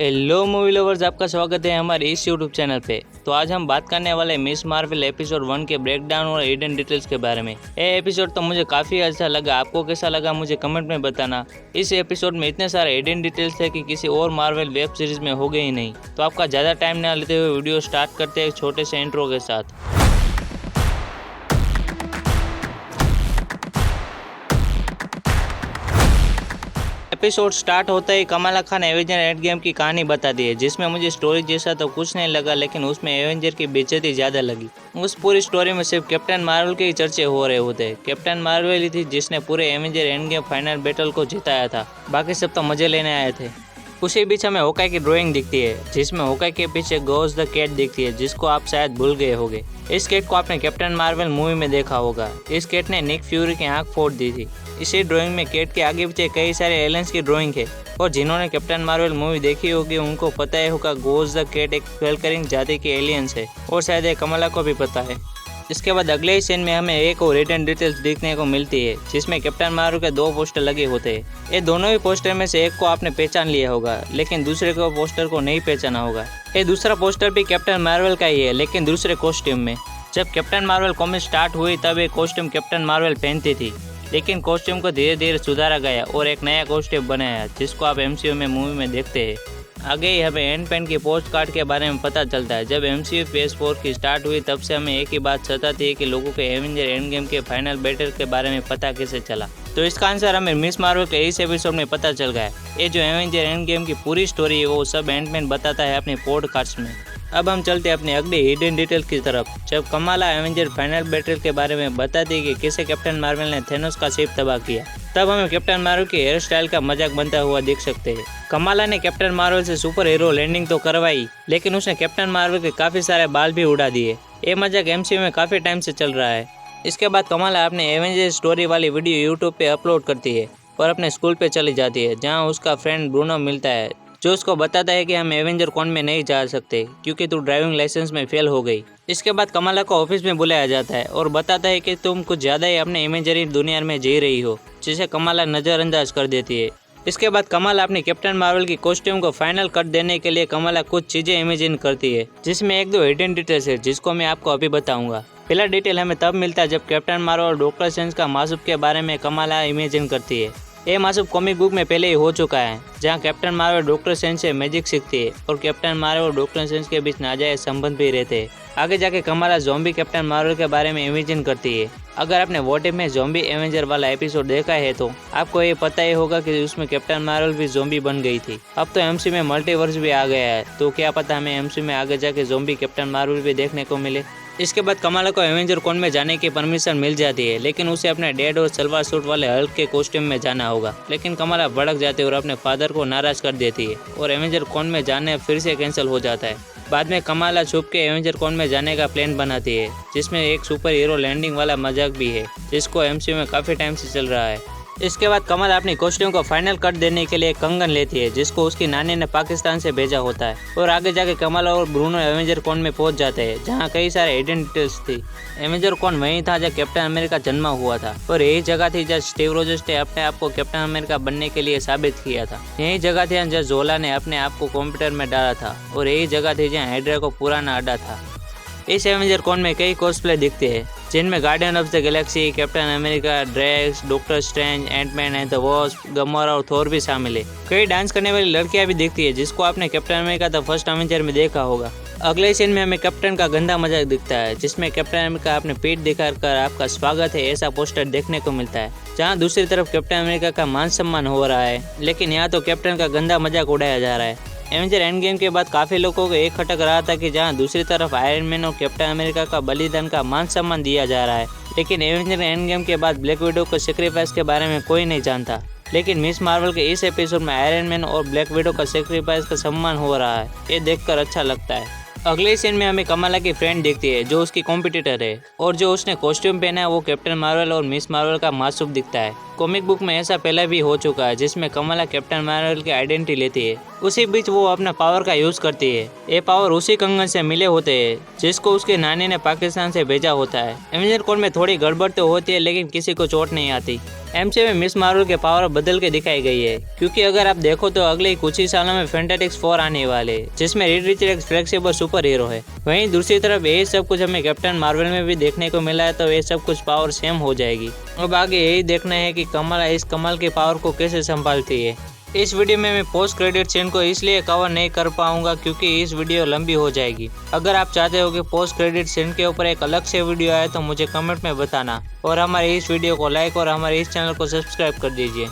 Hello movie lovers, आपका स्वागत है हमारे इस यूट्यूब चैनल पे। तो आज हम बात करने वाले मिस मार्वल एपिसोड 1 के ब्रेकडाउन और हिडन डिटेल्स के बारे में। ये एपिसोड तो मुझे काफ़ी अच्छा लगा, आपको कैसा लगा मुझे कमेंट में बताना। इस एपिसोड में इतने सारे हिडन डिटेल्स थे कि किसी और मार्वल वेब सीरीज में हो गए ही नहीं। तो आपका ज़्यादा टाइम ना लेते हुए वीडियो स्टार्ट करते हैं एक छोटे से इंट्रो के साथ। एपिसोड स्टार्ट होते ही Kamala Khan Avenger Endgame की कहानी बता दी है, जिसमें मुझे स्टोरी जैसा तो कुछ नहीं लगा, लेकिन उसमें एवेंजर की बेइज्जती ज़्यादा लगी। उस पूरी स्टोरी में सिर्फ कैप्टन मार्वल के ही चर्चे हो रहे होते हैं। कैप्टन मार्वल ही थी जिसने पूरे Avenger end game final battle को जिताया था, बाकी सब तो मजे लेने आए थे। उसी बीच हमें होकाई की ड्राइंग दिखती है, जिसमें होकाई के पीछे गोज द कैट दिखती है, जिसको आप शायद भूल गए होंगे। इस कैट को आपने कैप्टन मार्वल मूवी में देखा होगा। इस कैट ने निक फ्यूरी की आंख फोड़ दी थी। इसी ड्राइंग में कैट के आगे पीछे कई सारे एलियंस की ड्राइंग है, और जिन्होंने कैप्टन मार्वल मूवी देखी होगी उनको पता ही होगा गोज द कैट एक वेलकरिंग जाति के एलियंस है, और शायद ये कमला को भी पता है। इसके बाद अगले ही सीन में हमें एक और रिटर्न डिटेल्स देखने को मिलती है, जिसमें कैप्टन मार्वल के 2 पोस्टर लगे होते हैं। ये दोनों ही पोस्टर में से एक को आपने पहचान लिया होगा, लेकिन दूसरे को पोस्टर को नहीं पहचाना होगा। ये दूसरा पोस्टर भी कैप्टन मार्वल का ही है, लेकिन दूसरे कॉस्ट्यूम में। जब कैप्टन मार्वल कॉमिक स्टार्ट हुई तब एक कॉस्ट्यूम कैप्टन मार्वल पहनती थी, लेकिन कॉस्ट्यूम को धीरे धीरे सुधारा गया और एक नया कॉस्ट्यूम बनाया, जिसको आप एमसीयू में मूवी में देखते हैं। आगे ही हमें एंड पेन की पोस्ट कार्ड के बारे में पता चलता है। जब एमसीयू फेज 4 की स्टार्ट हुई तब से हमें एक ही बात सताती है कि लोगों के एवेंजर एंड गेम के फाइनल बैटल के बारे में पता कैसे चला। तो इसका आंसर हमें मिस मार्वल के इस एपिसोड में पता चल गया है। ये जो एवेंजर एंड गेम की पूरी स्टोरी है वो सब एंड मैन बताता है अपने पॉडकास्ट में। अब हम चलते हैं अपनी अगली हिडन डिटेल की तरफ। जब कमाला एवेंजर फाइनल बैटल के बारे में बताती है कि कैसे कैप्टन मार्वल ने थेनोस का शिप तबाह किया, तब हमें कैप्टन मार्वल की हेयर स्टाइल का मजाक बनता हुआ देख सकते हैं। कमाला ने कैप्टन मार्वल से सुपर हीरो लैंडिंग तो करवाई, लेकिन उसने कैप्टन मार्वल के काफ़ी सारे बाल भी उड़ा दिए। ये मजाक एमसीयू में काफ़ी टाइम से चल रहा है। इसके बाद कमाला अपने एवेंजर स्टोरी वाली वीडियो यूट्यूब पे अपलोड करती है और अपने स्कूल पे चली जाती है, जहाँ उसका फ्रेंड ब्रूनो मिलता है, जो उसको बताता है कि हम एवेंजर कॉन में नहीं जा सकते क्योंकि तू ड्राइविंग लाइसेंस में फेल हो गई। इसके बाद कमाला को ऑफिस में बुलाया जाता है और बताता है कि तुम कुछ ज़्यादा ही अपने इमेजरी दुनिया में जी रही हो, जिसे कमाला नज़रअंदाज कर देती है। इसके बाद कमाला अपनी कैप्टन मार्वल की कॉस्ट्यूम को फाइनल कट देने के लिए कमाला कुछ चीज़ें इमेजिन करती है, जिसमें 1-2 हिडन डिटेल्स है, जिसको मैं आपको अभी बताऊंगा। पहला डिटेल हमें तब मिलता है जब कैप्टन मार्वल और डॉक्टर स्ट्रेंज का मासूब के बारे में कमाला इमेजिन करती है। ये मासूब कॉमिक बुक में पहले ही हो चुका है, जहां कैप्टन मार्वल डॉक्टर स्ट्रेंज से मैजिक सीखती है और कैप्टन मार्वल और डॉक्टर स्ट्रेंज के बीच नाजायज संबंध भी रहते हैं। आगे जाके कमाला ज़ॉम्बी कैप्टन मार्वल के बारे में इमेजिन करती है। अगर आपने व्हाट इफ में ज़ॉम्बी एवेंजर वाला एपिसोड देखा है तो आपको ये पता ही होगा कि उसमें कैप्टन मार्वल भी ज़ॉम्बी बन गई थी। अब तो एमसीयू में मल्टीवर्स भी आ गया है, तो क्या पता हमें एमसीयू में आगे जाके ज़ॉम्बी कैप्टन मार्वल भी देखने को मिले। इसके बाद कमाला को एवेंजर कॉन में जाने की परमिशन मिल जाती है, लेकिन उसे अपने डैड और सलवार सूट वाले हल्क के कॉस्ट्यूम में जाना होगा। लेकिन कमाला भड़क जाती है और अपने फादर को नाराज कर देती है और एवेंजर कॉन में जाने फिर से कैंसिल हो जाता है। बाद में कमाला छुप के एवेंजर कॉन में जाने का प्लान बनाती है, जिसमें एक सुपर हीरो लैंडिंग वाला मजाक भी है, जिसको एमसीयू में काफ़ी टाइम से चल रहा है। इसके बाद कमाला अपनी कॉस्ट्यूम को फाइनल कट देने के लिए कंगन लेती है, जिसको उसकी नानी ने पाकिस्तान से भेजा होता है, और आगे जाके कमाला और ब्रूनो एवेंजर कॉन में पहुंच जाते हैं, जहां कई सारे हिडन डिटेल्स थी। एवेंजर कॉन वहीं था जहाँ कैप्टन अमेरिका जन्मा हुआ था, और यही जगह थी जहाँ स्टीव रोजर्स ने अपने आप को कैप्टन अमेरिका बनने के लिए साबित किया था। यही जगह थी जहाँ जोला ने अपने आप को कंप्यूटर में डाला था, और यही जगह थी जहाँ हाइड्रा को पुराना अड्डा था। इस एवेंजर कॉन में कई कॉस्प्ले दिखते हैं, जिनमें Guardian of the Galaxy, Captain America, Drax, Doctor Strange, Ant Man and the Wasp, Gamora और थोर भी शामिल है। कई डांस करने वाली लड़कियां भी दिखती है, जिसको आपने captain America the first Avenger में देखा होगा। अगले सीन में हमें कैप्टन का गंदा मजाक दिखता है, जिसमें कैप्टन अमेरिका अपने पीठ दिखाकर आपका स्वागत है ऐसा पोस्टर देखने को मिलता है, जहां दूसरी तरफ कैप्टन अमेरिका का मान सम्मान हो रहा है, लेकिन यहाँ तो कैप्टन का गंदा मजाक उड़ाया जा रहा है। एवेंजर एंड गेम के बाद काफ़ी लोगों को एक खटक रहा था कि जहां दूसरी तरफ आयरन मैन और कैप्टन अमेरिका का बलिदान का मान सम्मान दिया जा रहा है, लेकिन एवेंजर एंड गेम के बाद ब्लैक विडो को सेक्रीफाइस के बारे में कोई नहीं जानता। लेकिन मिस मार्वल के इस एपिसोड में आयरन मैन और ब्लैक विडो का सेक्रीफाइस का सम्मान हो रहा है, ये देखकर अच्छा लगता है। अगले सीन में हमें कमाला की फ्रेंड दिखती है, जो उसकी कॉम्पिटिटर है, और जो उसने कॉस्ट्यूम पहना है वो कैप्टन मार्वल और मिस मार्वल का मासूब दिखता है। कॉमिक बुक में ऐसा पहले भी हो चुका है, जिसमें कमाला कैप्टन मार्वल की आइडेंटिटी लेती है उसी बीच वो अपना पावर का यूज करती है। ये पावर उसी कंगन से मिले होते हैं जिसको उसके नानी ने पाकिस्तान से भेजा होता है। एवेंजर कोड में थोड़ी गड़बड़ तो होती है लेकिन किसी को चोट नहीं आती। एमसीयू में मिस मार्वल के पावर बदल के दिखाई गई है, क्योंकि अगर आप देखो तो अगले कुछ ही सालों में फैंटास्टिक 4 आने वाले, जिसमें रीड रिचर्ड एक फ्लेक्सिबल सुपर हीरो है। वहीं दूसरी तरफ यही सब कुछ हमें कैप्टन मार्वल में भी देखने को मिला है, तो ये सब कुछ पावर सेम हो जाएगी। अब आगे यही देखना है कि कमला इस कमल की पावर को कैसे संभालती है। इस वीडियो में मैं पोस्ट क्रेडिट सीन को इसलिए कवर नहीं कर पाऊंगा क्योंकि इस वीडियो लंबी हो जाएगी। अगर आप चाहते हो कि पोस्ट क्रेडिट सीन के ऊपर एक अलग से वीडियो आए तो मुझे कमेंट में बताना, और हमारे इस वीडियो को लाइक और हमारे इस चैनल को सब्सक्राइब कर दीजिए।